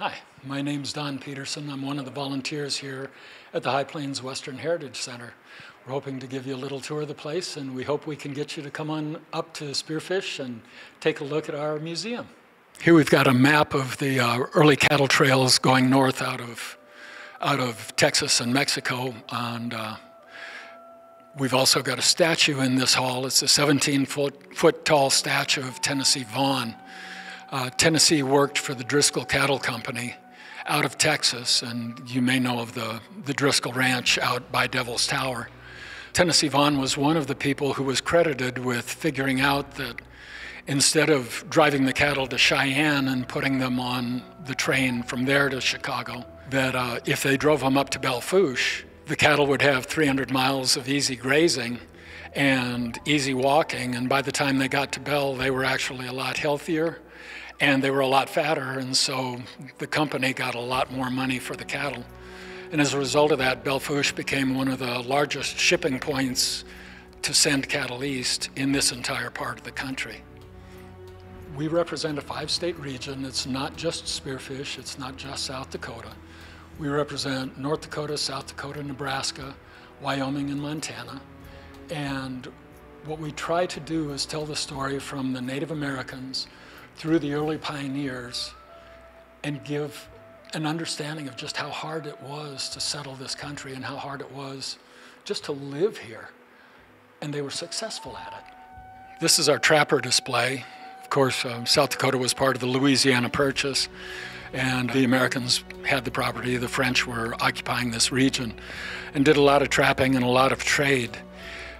Hi, my name's Don Petersen. I'm one of the volunteers here at the High Plains Western Heritage Center. We're hoping to give you a little tour of the place, and we hope we can get you to come on up to Spearfish and take a look at our museum. Here we've got a map of the early cattle trails going north out of Texas and Mexico, and we've also got a statue in this hall. It's a 17-foot tall statue of Tennessee Vaughn. Tennessee worked for the Driscoll Cattle Company out of Texas, and you may know of the Driscoll Ranch out by Devil's Tower. Tennessee Vaughn was one of the people who was credited with figuring out that instead of driving the cattle to Cheyenne and putting them on the train from there to Chicago, that if they drove them up to Belle Fourche, the cattle would have 300 miles of easy grazing and easy walking, and by the time they got to Belle, they were actually a lot healthier and they were a lot fatter, and so the company got a lot more money for the cattle. And as a result of that, Belle Fourche became one of the largest shipping points to send cattle east in this entire part of the country. We represent a 5-state region. It's not just Spearfish, it's not just South Dakota. We represent North Dakota, South Dakota, Nebraska, Wyoming, and Montana. And what we try to do is tell the story from the Native Americans through the early pioneers and give an understanding of just how hard it was to settle this country and how hard it was just to live here. And they were successful at it. This is our trapper display. Of course, South Dakota was part of the Louisiana Purchase, and the Americans had the property. The French were occupying this region and did a lot of trapping and a lot of trade.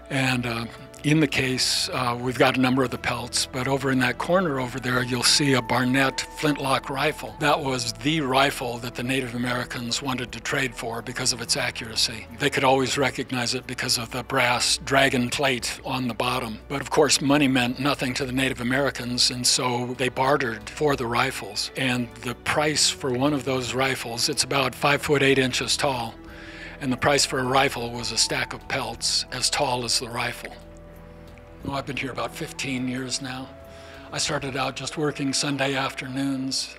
And in the case, we've got a number of the pelts, but over in that corner over there, you'll see a Barnett flintlock rifle. That was the rifle that the Native Americans wanted to trade for because of its accuracy. They could always recognize it because of the brass dragon plate on the bottom. But of course, money meant nothing to the Native Americans, and so they bartered for the rifles. And the price for one of those rifles, it's about 5 foot 8 inches tall, and the price for a rifle was a stack of pelts as tall as the rifle. Well, I've been here about 15 years now. I started out just working Sunday afternoons.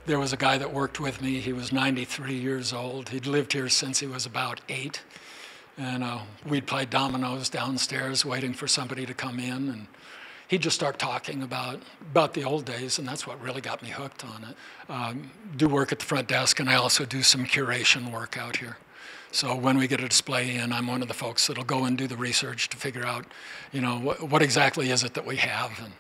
There was a guy that worked with me. He was 93 years old. He'd lived here since he was about 8. And we'd play dominoes downstairs waiting for somebody to come in. And he'd just start talking about the old days, and that's what really got me hooked on it. Do work at the front desk, and I also do some curation work out here. So when we get a display in, I'm one of the folks that'll go and do the research to figure out, what exactly is it that we have. And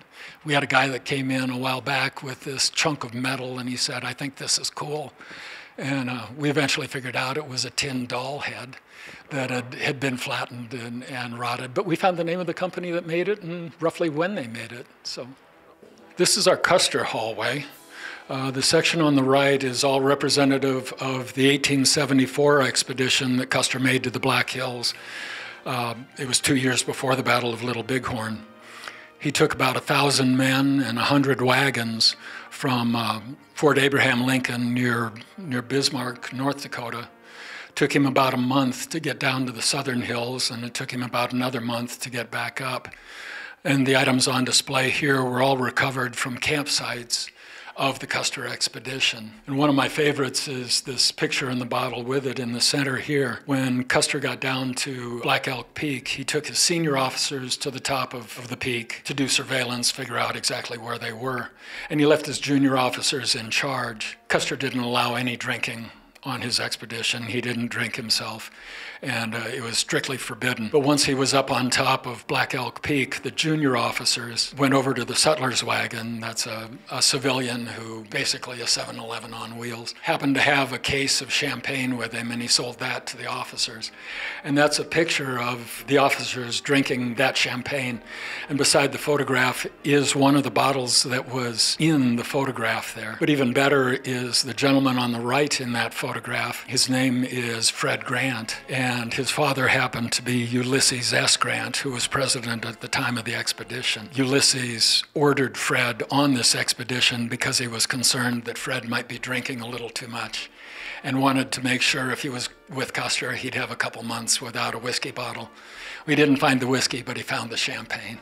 we had a guy that came in a while back with this chunk of metal, and he said, "I think this is cool." And we eventually figured out it was a tin doll head that had been flattened and rotted. But we found the name of the company that made it and roughly when they made it. So this is our Custer hallway. The section on the right is all representative of the 1874 expedition that Custer made to the Black Hills. It was 2 years before the Battle of Little Bighorn. He took about 1,000 men and 100 wagons from Fort Abraham Lincoln near Bismarck, North Dakota. Took him about a month to get down to the southern hills, and it took him about another month to get back up. And the items on display here were all recovered from campsites of the Custer expedition. And one of my favorites is this picture in the bottle with it in the center here. When Custer got down to Black Elk Peak, he took his senior officers to the top of the peak to do surveillance, figure out exactly where they were. And he left his junior officers in charge. Custer didn't allow any drinking on his expedition. He didn't drink himself, and it was strictly forbidden. But once he was up on top of Black Elk Peak, the junior officers went over to the sutler's wagon. That's a civilian who, basically a 7-Eleven on wheels, happened to have a case of champagne with him, and he sold that to the officers. And that's a picture of the officers drinking that champagne. And beside the photograph is one of the bottles that was in the photograph there. But even better is the gentleman on the right in that photograph. His name is Fred Grant, and his father happened to be Ulysses S. Grant, who was president at the time of the expedition. Ulysses ordered Fred on this expedition because he was concerned that Fred might be drinking a little too much and wanted to make sure if he was with Custer, he'd have a couple months without a whiskey bottle. We didn't find the whiskey, but he found the champagne.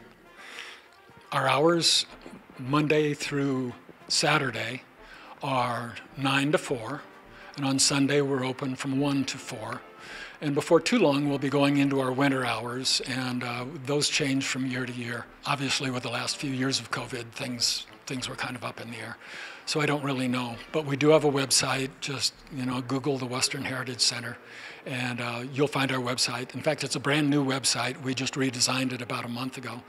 Our hours, Monday through Saturday, are 9 to 4, and on Sunday we're open from 1 to 4. And before too long, we'll be going into our winter hours, and those change from year to year. Obviously, with the last few years of COVID, things were kind of up in the air. So I don't really know. But we do have a website. Just, Google the Western Heritage Center, and you'll find our website. In fact, it's a brand new website. We just redesigned it about a month ago,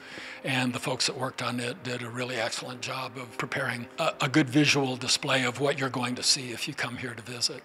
and the folks that worked on it did a really excellent job of preparing a good visual display of what you're going to see if you come here to visit.